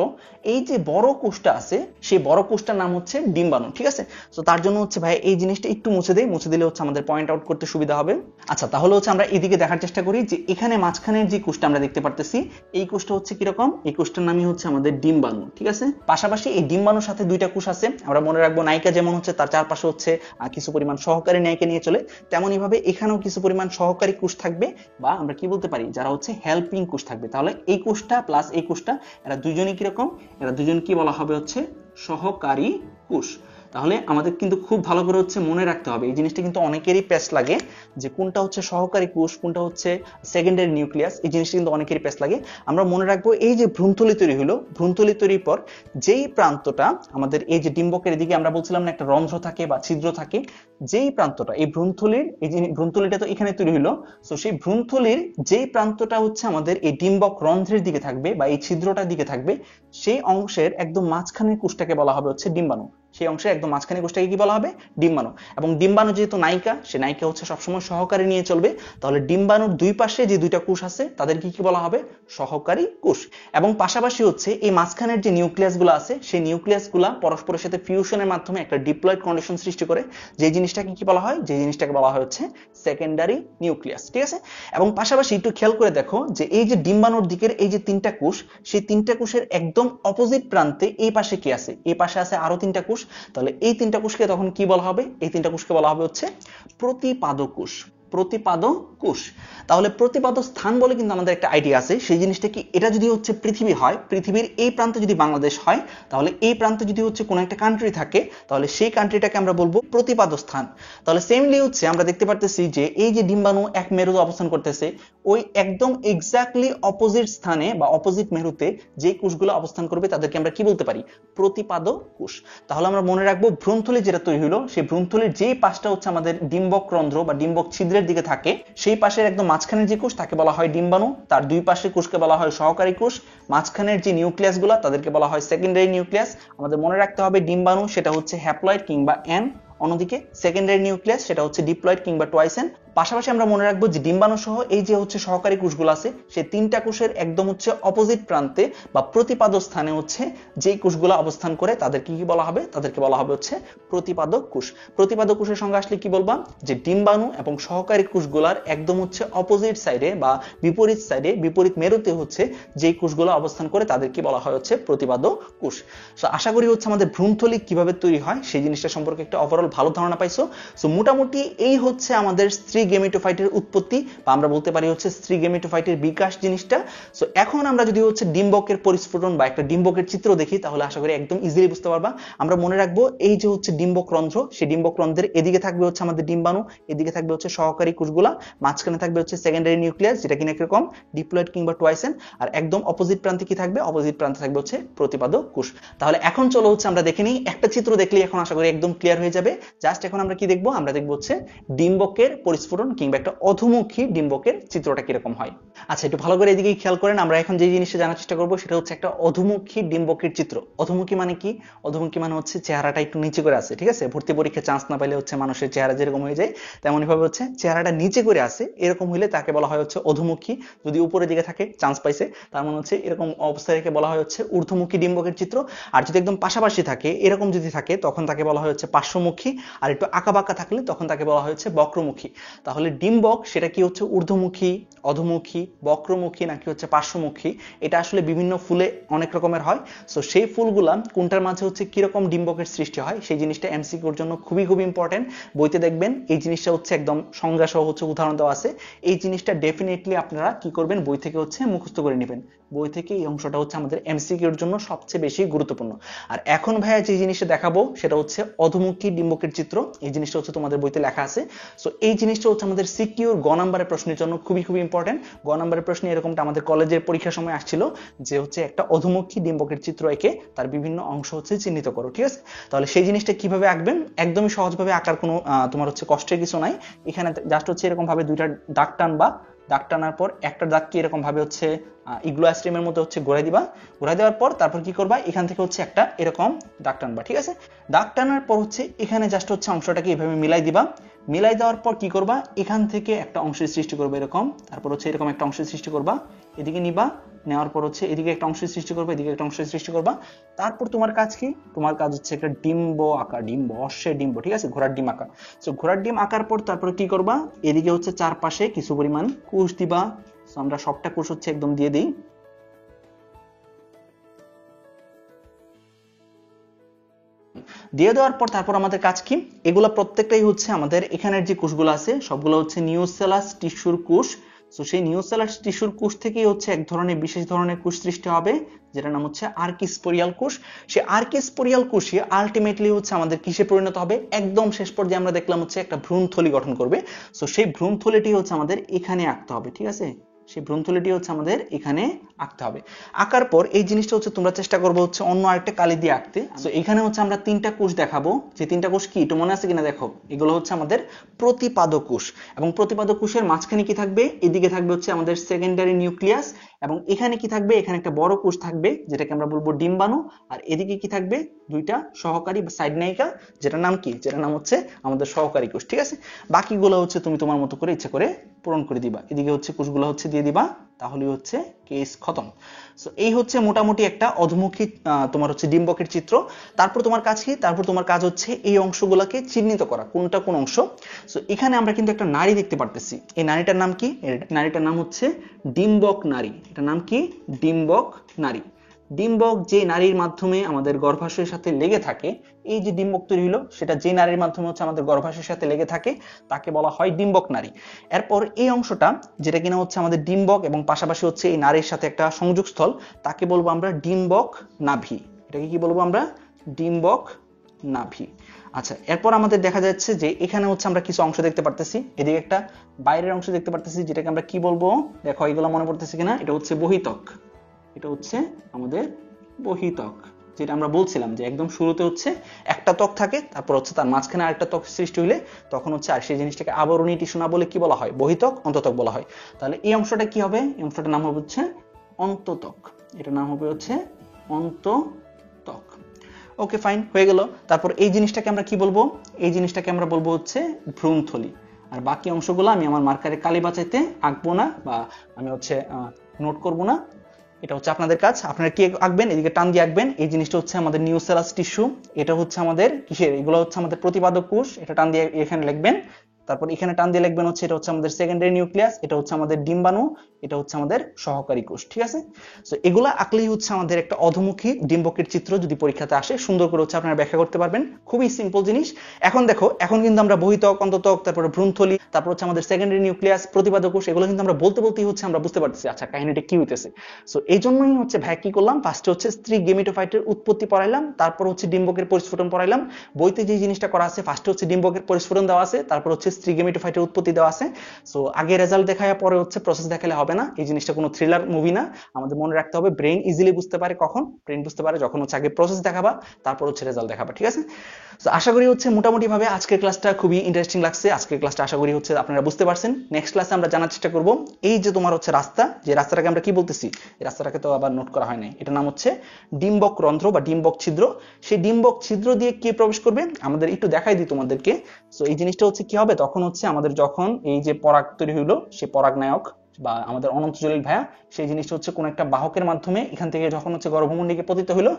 এই যে বড় কোষটা আছে সেই বড় কোষটার নাম হচ্ছে ডিম্বাণু, ঠিক আছে। তো তার জন্য হচ্ছে ভাই এই জিনিসটা একটু মুছে দেই, মুছে দিলে হচ্ছে আমাদের পয়েন্ট আউট করতে সুবিধা হবে। আচ্ছা তাহলে হচ্ছে আমরা এদিকে দেখার চেষ্টা করি যে এখানে মাঝখানের যে কোষটা আমরা দেখতে পারতেছি এই কোষটা হচ্ছে কিরকম, এই কোষটার নামই হচ্ছে আমাদের ডিম্বাণু, ঠিক আছে। পাশাপাশি এই ডিম্বাণুর সাথে দুইটা কোষ আছে, আমরা মনে রাখবো নায়িকা যেমন হচ্ছে তার চারপাশে হচ্ছে কিছু পরিমাণ সহকারী নায়িকা নিয়ে চলে, তেমনই ভাবে এখানেও কিছু পরিমাণ সহকারী কোষ থাকবে বা আমরা কি বলতে পারি যারা হচ্ছে হেল্পিং কোষ থাকবে। তাহলে এই কোষটা প্লাস এই কোষটা এরা দুইজনই কিরকম, এরা দুইজন কি বলা হবে হচ্ছে সহকারী কোষ। তাহলে আমাদের কিন্তু খুব ভালো করে হচ্ছে মনে রাখতে হবে, এই জিনিসটা কিন্তু অনেকেরই পেশ লাগে যে কোনটা হচ্ছে সহকারী কোষ কোনটা হচ্ছে সেকেন্ডারি নিউক্লিয়াস, এই জিনিসটা কিন্তু অনেকেরই পেশ লাগে। আমরা মনে রাখবো এই যে ভ্রূণথলি তৈরি হলো, ভ্রূণথলি তৈরির পর যেই প্রান্তটা আমাদের এই যে ডিম্বকের এদিকে আমরা বলছিলাম না একটা রন্ধ্র থাকে বা ছিদ্র থাকে, যেই প্রান্তটা এই ভ্রূণথলির, এই যে ভ্রূণথলিটা তো এখানে তৈরি হলো, সো সেই ভ্রূণথলির যেই প্রান্তটা হচ্ছে আমাদের এই ডিম্বক রন্ধ্রের দিকে থাকবে বা এই ছিদ্রটার দিকে থাকবে, সেই অংশের একদম মাঝখানের কোষটাকে বলা হবে হচ্ছে ডিম্বাণু। সেই অংশে একদম মাঝখানে কোষটাকে কি বলা হবে, ডিম্বাণু। এবং ডিম্বাণু যেহেতু নায়িকা, সে নায়িকা হচ্ছে সবসময় সহকারী নিয়ে চলবে, তাহলে ডিম্বাণুর দুই পাশে যে দুইটা কোষ আছে তাদেরকে কি বলা হবে, সহকারী কোষ। এবং পাশাপাশি হচ্ছে এই মাঝখানের যে নিউক্লিয়াস গুলো আছে সেই নিউক্লিয়াস গুলা পরস্পরের সাথে ফিউশনের মাধ্যমে একটা ডিপ্লয়েড কন্ডিশন সৃষ্টি করে, যে জিনিসটাকে কি বলা হয়, যে জিনিসটাকে বলা হয় হচ্ছে সেকেন্ডারি নিউক্লিয়াস, ঠিক আছে। এবং পাশাপাশি একটু খেয়াল করে দেখো যে এই যে ডিম্বাণুর দিকের এই যে তিনটা কোষ, সেই তিনটা কোষের একদম অপোজিট প্রান্তে এই পাশে কি আছে, এই পাশে আছে আরো তিনটা কোষ। তাহলে এই তিনটা কোষকে তখন কি বলা হবে, এই তিনটা কোষকে বলা হবে হচ্ছে প্রতিপাদ কোষ, প্রতিপাদ কোষ। তাহলে প্রতিপাদ স্থান বলে কিন্তু আমাদের একটা আইডিয়া আছে, সেই জিনিসটা কি, এটা যদি হচ্ছে পৃথিবী হয়, পৃথিবীর এই প্রান্তে যদি বাংলাদেশ হয়, তাহলে এই প্রান্তে যদি হচ্ছে কোনো একটা কান্ট্রি থাকে, তাহলে সেই কান্ট্রিটাকে আমরা বলবো প্রতিপাদ স্থান। তাহলে সেমলি হচ্ছে আমরা দেখতে পারতেছি যে এই যে ডিম্বাণু এক মেরুতে অবস্থান করতেছে, ওই একদম এক্স্যাক্টলি অপোজিট স্থানে বা অপোজিট মেরুতে যে কোষগুলো অবস্থান করবে তাদেরকে আমরা কি বলতে পারি, প্রতিপাদ কোষ। তাহলে আমরা মনে রাখবো ভ্রূণথলি যেটা তৈরি হলো, সেই ভ্রূণথলির যেই পাশটা হচ্ছে আমাদের ডিম্বক রন্ধ্র বা ডিম্বক ছিদ্রের মিডলের দিকে থাকে সেই পাশের একদম মাঝখানের যে কোষ তাকে বলা হয় ডিম্বাণু, তার দুই পাশের কোষকে বলা হয় সহকারী কোষ, মাঝখানের যে নিউক্লিয়াস গুলা তাদেরকে বলা হয় সেকেন্ডারি নিউক্লিয়াস। আমাদের মনে রাখতে হবে ডিম্বাণু সেটা হচ্ছে হ্যাপ্লয়েড কিংবা এন, অন্যদিকে সেকেন্ডারি নিউক্লিয়াস সেটা হচ্ছে ডিপ্লয়েড কিংবা টুয়াইস এন। পাশাপাশি আমরা মনে রাখবো যে ডিম্বাণু সহ এই যে হচ্ছে সহকারী কোষগুলো আছে সেই তিনটা কোষের একদম হচ্ছে অপোজিট প্রান্তে বা প্রতিপাদ স্থানে হচ্ছে যেই কোষগুলো অবস্থান করে তাদেরকে কি বলা হবে, তাদেরকে বলা হবে হচ্ছে প্রতিপাদক কোষ। প্রতিপাদক কোষের সঙ্গে আসলে কি বলবা, যে ডিম্বাণু এবং সহকারী কোষগুলোর একদম হচ্ছে অপোজিট সাইডে বা বিপরীত সাইডে বিপরীত মেরুতে হচ্ছে যেই কোষগুলো অবস্থান করে তাদেরকে বলা হয় হচ্ছে প্রতিপাদক কোষ। সো আশা করি হচ্ছে আমাদের ভ্রূণথলি কিভাবে তৈরি হয় সেই জিনিসটা সম্পর্কে একটা ওভারঅল ভালো ধারণা পাইছো। সো মোটামুটি এই হচ্ছে আমাদের স্ত্রী গেমেটোফাইটের উৎপত্তি বা আমরা বলতে পারি হচ্ছে স্ত্রী গেমেটোফাইটের বিকাশ জিনিসটা। সো এখন আমরা যদি হচ্ছে ডিম্বকের পরিস্ফুটন বা একটা ডিম্বকের চিত্র দেখি তাহলে আশা করি একদম ইজিলি বুঝতে পারবা। আমরা মনে রাখবো এই যে হচ্ছে ডিম্বক রন্ধ্র, সেই ডিম্বক রন্ধ্রের এদিকে থাকবে হচ্ছে আমাদের ডিম্বাণু, এদিকে থাকবে হচ্ছে সহকারী কোষগুলা, মাঝখানে থাকবে হচ্ছে সেকেন্ডারি নিউক্লিয়াস যেটা কিনা এরকম ডিপ্লয়েড কিংবা টুয়াইস এন, আর একদম অপোজিট প্রান্তে কি থাকবে, অপোজিট প্রান্তে থাকবে হচ্ছে প্রতিপাদক কোষ। তাহলে এখন চলো হচ্ছে আমরা দেখে নিই, একটা চিত্র দেখলে এখন আশা করি একদম ক্লিয়ার হয়ে যাবে। জাস্ট এখন আমরা কি দেখবো, আমরা দেখবো হচ্ছে ডিম্বকের পরিস্ফুটন কিংবা একটা অধোমুখী ডিম্বকের চিত্রটা কিরকম হয়। আচ্ছা একটু ভালো করে এদিকে খেয়াল করেন, আমরা এখন যে জিনিসটা জানার চেষ্টা করবো সেটা হচ্ছে একটা অধোমুখী ডিম্বকের চিত্র। অধোমুখী মানে কি, অধোমুখী মানে হচ্ছে চেহারাটা একটু নিচে করে আছে, ঠিক আছে। ভর্তি পরীক্ষায় চান্স না পাইলে হচ্ছে মানুষের চেহারা যেরকম হয়ে যায় তেমনই ভাবে হচ্ছে চেহারাটা নিচে করে আছে, এরকম হইলে তাকে বলা হয় হচ্ছে অধোমুখী। যদি উপরের দিকে থাকে চান্স পাইছে, তার মানে হচ্ছে এরকম অবস্থায় রেখে বলা হয় হচ্ছে ঊর্ধ্বমুখী ডিম্বকের চিত্র। আর যদি একদম পাশাপাশি থাকে, এরকম যদি থাকে তখন তাকে বলা হয় হচ্ছে পার্শ্বমুখী, আর একটু আঁকাবাঁকা থাকলে তখন তাকে বলা হয় হচ্ছে বক্রমুখী। তাহলে ডিম্বক সেটা কি হচ্ছে ঊর্ধ্বমুখী, অধোমুখী, বক্রমুখী নাকি হচ্ছে পার্শ্বমুখী, এটা আসলে বিভিন্ন ফুলে অনেক রকমের হয়। সো সেই ফুলগুলা কোনটার মাঝে হচ্ছে কিরকম ডিম্বকের সৃষ্টি হয় সেই জিনিসটা এমসিকিউর জন্য খুবই খুবই ইম্পর্টেন্ট। বইতে দেখবেন এই জিনিসটা হচ্ছে একদম সংজ্ঞা সহ হচ্ছে উদাহরণ দেওয়া আছে। এই জিনিসটা ডেফিনেটলি আপনারা কি করবেন, বই থেকে হচ্ছে মুখস্থ করে নেবেন। বই থেকে এই অংশটা হচ্ছে আমাদের এমসিকিউর জন্য সবচেয়ে বেশি গুরুত্বপূর্ণ। আর এখন ভাইয়া যে জিনিসটা দেখাবো সেটা হচ্ছে অধোমুখী ডিম্বকের চিত্র। এই জিনিসটা হচ্ছে তোমাদের বইতে লেখা আছে। সো এই জিনিসটা হচ্ছে আমাদের সিকিউর গ নাম্বারের প্রশ্নের জন্য খুবই খুবই ইম্পর্টেন্ট। গ নাম্বারের প্রশ্নে এরকমটা আমাদের কলেজের পরীক্ষার সময় আসছিল যে হচ্ছে একটা অধোমুখী ডিম্বকের চিত্র এঁকে তার বিভিন্ন অংশ হচ্ছে চিহ্নিত করো, ঠিক আছে। তাহলে সেই জিনিসটা কিভাবে আঁকবেন, একদমই সহজভাবে আঁকার কোনো তোমার হচ্ছে কষ্টের কিছু নাই। এখানে জাস্ট হচ্ছে এরকম ভাবে দুইটা দাগ টানবা, দাগ টানার পর একটা দাগ কি এরকম ভাবে হচ্ছে ইগলো আইসক্রিমের মতো হচ্ছে ঘুরাই দিবা। ঘুরাই দেওয়ার পর তারপর কি করবা, এখান থেকে হচ্ছে একটা এরকম দাগ টানবা, ঠিক আছে। দাগ টানার পর হচ্ছে এখানে জাস্ট হচ্ছে অংশটাকে এইভাবে মিলাই দিবা। মিলাই দেওয়ার পর কি করবা, এখান থেকে একটা অংশের সৃষ্টি করবে এরকম, তারপর হচ্ছে এরকম একটা অংশের সৃষ্টি করবা, এদিকে নিবা, নেওয়ার পর হচ্ছে এদিকে একটা অংশের সৃষ্টি করবে, এদিকে একটা অংশের সৃষ্টি করবা। তারপর তোমার কাজ কি, তোমার কাজ হচ্ছে একটা ডিম্ব আঁকা, ডিম্ব অশ্বের ডিম্ব, ঠিক আছে, ঘোড়ার ডিম আঁকা। তো ঘোড়ার ডিম আঁকার পর তারপরে কি করবা, এদিকে হচ্ছে চারপাশে কিছু পরিমাণ কোষ দিবা। তো আমরা সবটা কোষ হচ্ছে একদম দিয়ে দিই। দিয়ে দেওয়ার পর তারপর আমাদের কাজ কি, এগুলা প্রত্যেকটাই হচ্ছে আমাদের এখানের যে কোষগুলো আছে সবগুলো হচ্ছে নিউসেলাস টিস্যুর কোষ। সো সেই নিউসেলাস টিস্যুর কোষ থেকেই হচ্ছে এক ধরনের বিশেষ ধরনের কোষ সৃষ্টি হবে যেটার নাম হচ্ছে আর্কিস্পোরিয়াল কোষ। সেই আর্কিস্পোরিয়াল কোষই আলটিমেটলি হচ্ছে আমাদের কিসে পরিণত হবে, একদম শেষ পর্যায়ে আমরা দেখলাম হচ্ছে একটা ভ্রূণথলি গঠন করবে। সো সেই ভ্রূণথলিটি হচ্ছে আমাদের এখানে আঁকতে হবে, ঠিক আছে। সেই ভ্রূণথলিটি হচ্ছে আমাদের এখানে আঁকতে হবে। আঁকার পর এই জিনিসটা হচ্ছে তোমরা চেষ্টা করবো হচ্ছে অন্য আরেকটা কালি দিয়ে আঁকতে। তো এখানে হচ্ছে আমরা তিনটা কোষ দেখাবো, যে তিনটা কোষ কি একটু মনে আছে কিনা দেখো। এগুলো হচ্ছে আমাদের প্রতিপাদক কোষ, এবং প্রতিপাদক কোষের মাঝখানে কি থাকবে, এদিকে থাকবে হচ্ছে আমাদের সেকেন্ডারি নিউক্লিয়াস, এবং এখানে কি থাকবে, এখানে একটা বড় কোষ থাকবে যেটাকে আমরা বলবো ডিম্বাণু, আর এদিকে কি থাকবে, দুইটা সহকারী সাইড নায়িকা যেটার নাম কি, যেটার নাম হচ্ছে আমাদের সহকারী কোষ, ঠিক আছে। বাকিগুলো হচ্ছে তুমি তোমার মতো করে ইচ্ছা করে পূরণ করে দিবা, এদিকে হচ্ছে কোষগুলো হচ্ছে দিয়ে দিবা, তাহলে হচ্ছে কেস খতম। সো এই হচ্ছে মোটামুটি একটা অধোমুখী তোমার হচ্ছে ডিম্বকের চিত্র। তারপর তোমার কাজ কি, তারপর তোমার কাজ হচ্ছে এই অংশগুলোকে চিহ্নিত করা কোনটা কোন অংশ। সো এখানে আমরা কিন্তু একটা নারী দেখতে পারতেছি, এই নারীটার নাম কি, নারীটার নাম হচ্ছে ডিম্বক নারী। এটার নাম কি, ডিম্বক নারী। ডিম্বক যে নারীর মাধ্যমে আমাদের গর্ভাশয়ের সাথে লেগে থাকে, এই যে ডিম্বক তৈরি হলো সেটা যে নারীর মাধ্যমে হচ্ছে আমাদের গর্ভাশয়ের সাথে লেগে থাকে তাকে বলা হয় ডিম্বক নারী। এরপর এই অংশটা যেটা কিনা হচ্ছে আমাদের ডিম্বক এবং পাশাপাশি হচ্ছে এই নারীর সাথে একটা সংযোগস্থল, তাকে বলবো আমরা ডিম্বক নাভি। এটাকে কি বলবো আমরা, ডিম্বক নাভি। আচ্ছা, এরপর আমাদের দেখা যাচ্ছে যে এখানে হচ্ছে আমরা কিছু অংশ দেখতে পারতেছি, এদিকে একটা বাইরের অংশ দেখতে পারতেছি যেটাকে আমরা কি বলবো, দেখো এগুলো মনে পড়তেছে কিনা, এটা হচ্ছে বহিতক। এটা হচ্ছে আমাদের বহিতক, যেটা আমরা বলছিলাম যে একদম শুরুতে হচ্ছে একটা ত্বক থাকে, তারপর হচ্ছে তার মাঝখানে আরেকটা ত্বক সৃষ্টি হলে তখন হচ্ছে আর সেই জিনিসটাকে আবরণী টিস্যু না বলে কি বলা হয়, বহিত্বক অন্তত্বক বলা হয়। তাহলে এই অংশটা কি হবে, এই অংশটার নাম হবে হচ্ছে অন্তত্বক, এটার নাম হবে হচ্ছে অন্তত্বক। ওকে ফাইন, হয়ে গেল। তারপর এই জিনিসটাকে আমরা কি বলবো, এই জিনিসটাকে আমরা বলবো হচ্ছে ভ্রূণথলি। আর বাকি অংশগুলো আমি আমার মার্কারে কালি বাঁচাইতে আঁকবো না, বা আমি হচ্ছে নোট করব না, এটা হচ্ছে আপনাদের কাজ। আপনারা কি আঁকবেন, এদিকে টান দিয়ে আঁকবেন। এই জিনিসটা হচ্ছে আমাদের নিউসেলাস টিস্যু, এটা হচ্ছে আমাদের কিসের, এগুলো হচ্ছে আমাদের প্রতিপাদক কোষ, এটা টান দিয়ে এখানে লিখবেন। তারপর এখানে টান দিয়ে লিখবেন হচ্ছে এটা হচ্ছে আমাদের সেকেন্ডারি নিউক্লিয়াস, এটা হচ্ছে আমাদের ডিম্বাণু, এটা হচ্ছে আমাদের সহকারী কোষ। ঠিক আছে, সো এগুলা আঁকলেই হচ্ছে আমাদের একটা অধমুখী ডিম্বকের চিত্র যদি পরীক্ষাতে আসে সুন্দর করে হচ্ছে আপনারা ব্যাখ্যা করতে পারবেন। খুবই সিম্পল জিনিস। এখন দেখো, এখন কিন্তু আমরা বহিত্বক, অন্তত্বক, তারপরে ভ্রূণথলি, তারপর হচ্ছে আমাদের সেকেন্ডারি নিউক্লিয়াস, প্রতিপাদক কোষ, এগুলো কিন্তু আমরা বলতে বলতেই হচ্ছে আমরা বুঝতে পারতেছি আচ্ছা কাহিনীটা কি হইতেছে। সো এই জন্যই হচ্ছে ভাই কি করলাম, ফার্স্টে হচ্ছে স্ত্রী গেমিটোফাইটের উৎপত্তি পড়াইলাম, তারপর হচ্ছে ডিম্বকের পরিস্ফুটন পড়াইলাম। বইতে যে জিনিসটা করা আছে, ফার্স্টে হচ্ছে ডিম্বকের পরিস্ফুটন দেওয়া আছে, তারপর হচ্ছে স্ত্রী গেমিটোফাইটের উৎপত্তি দেওয়া আছে। সো আগে রেজাল্ট দেখায় পরে হচ্ছে প্রসেস দেখালে হবে না, এই জিনিসটা কোনো থ্রিলার মুভি না। আমাদের মনে রাখতে হবে ব্রেন ইজিলি বুঝতে পারে কখন, ব্রেন বুঝতে পারে যখন হচ্ছে আগে প্রসেস দেখাবা তারপর হচ্ছে রেজাল্ট দেখাবা। ঠিক আছে, তো আশা করি হচ্ছে মোটামুটি ভাবে আজকের ক্লাসটা খুবই ইন্টারেস্টিং লাগছে। আজকের ক্লাসটা আশা করি হচ্ছে আপনারা বুঝতে পারছেন। নেক্সট ক্লাসে আমরা জানার চেষ্টা করব এই যে তোমার হচ্ছে রাস্তা, যে রাস্তাটাকে আমরা কি বলতেছি, এই রাস্তাটাকে তো আবার নোট করা হয় নাই, এটার নাম হচ্ছে ডিম্বক রন্ধ্র বা ডিম্বক ছিদ্র। সেই ডিম্বক ছিদ্র দিয়ে কে প্রবেশ করবে আমাদের একটু দেখাই দিই তোমাদেরকে। সো এই জিনিসটা হচ্ছে কি হবে, তখন হচ্ছে আমাদের যখন এই যে পরাগ তৈরি হইলো, সেই পরাগ নায়ক বা আমাদের অনন্ত জলিল ভাইয়া, সেই জিনিসটা হচ্ছে কোন একটা বাহকের মাধ্যমে এখান থেকে যখন হচ্ছে গর্ভমুণ্ডিকে পতিত হইলো,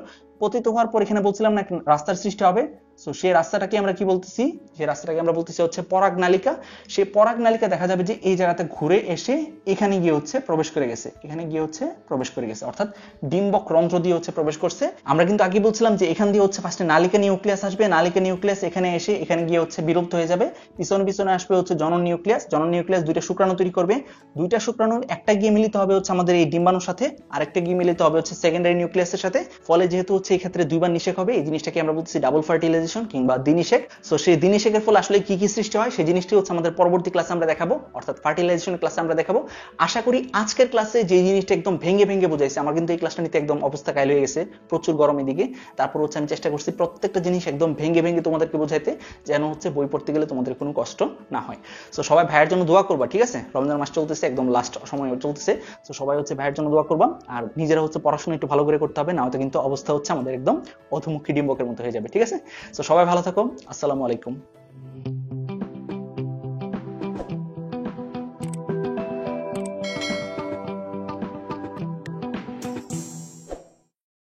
পতিত হওয়ার পর এখানে বলছিলাম না একটা রাস্তার সৃষ্টি হবে। সো সেই রাস্তাটাকে আমরা কি বলতেছি, সেই রাস্তাটাকে আমরা বলতেছি হচ্ছে পরাগ নালিকা। সেই পরাগ নালিকা দেখা যাবে যে এই জায়গাতে ঘুরে এসে এখানে গিয়ে হচ্ছে প্রবেশ করে গেছে, এখানে গিয়ে হচ্ছে প্রবেশ করে গেছে, অর্থাৎ ডিম্বক রন্ধ্র দিয়ে হচ্ছে প্রবেশ করছে। আমরা কিন্তু আগে বলছিলাম যে এখান দিয়ে হচ্ছে ফার্স্টে নালিকা নিউক্লিয়াস আসবে, নালিকা নিউক্লিয়াস এখানে এসে এখানে গিয়ে হচ্ছে বিলুপ্ত হয়ে যাবে, পিছনে পিছনে আসবে হচ্ছে জনন নিউক্লিয়াস, জনন নিউক্লিয়াস দুইটা শুক্রাণু তৈরি করবে, দুইটা শুক্রাণুর একটা গিয়ে মিলিত হবে হচ্ছে আমাদের এই ডিম্বাণুর সাথে, আরেকটা গিয়ে মিলিত হবে হচ্ছে সেকেন্ডারি নিউক্লিয়াসের সাথে। ফলে যেহেতু হচ্ছে এই ক্ষেত্রে দুইবার নিষেক হবে, এই জিনিসটাকে আমরা বলতেছি ডাবল ফার্টিলাইজেশন কিংবা দ্বিনিষেক। সো সেই দ্বিনিষেকের ফলে আসলে কি কি সৃষ্টি হয় সেই জিনিসটি হচ্ছে আমাদের পরবর্তী ক্লাসে আমরা দেখাবো, অর্থাৎ ফার্টিলাইজেশনের ক্লাসে আমরা দেখাবো। আশা করি আজকের ক্লাসে যে জিনিসটা একদম ভেঙে ভেঙে বুঝাইছে, আমার কিন্তু এই ক্লাসটা নিতে একদম অবস্থা কাইল হয়ে গেছে, প্রচুর গরমের দিকে। তারপর হচ্ছে আমি চেষ্টা করছি প্রত্যেকটা জিনিস একদম ভেঙে ভেঙে তোমাদেরকে বোঝাইতে, যেন হচ্ছে বই পড়তে গেলে তোমাদের কোনো কষ্ট না হয়। সো সবাই ভাইয়ের জন্য দোয়া করবা, ঠিক আছে, রমজান মাস চলতেছে, একদম লাস্ট সময় চলতেছে। তো সবাই হচ্ছে ভাইয়ের জন্য দোয়া করবা, আর নিজেরা হচ্ছে পড়াশোনা একটু ভালো করে করতে হবে, না হয়তো কিন্তু অবস্থা হচ্ছে আমাদের একদম অধমুখী ডিম্বকের মতো হয়ে যাবে। ঠিক আছে, তো সবাই ভালো থাকো, আসসালামু আলাইকুম।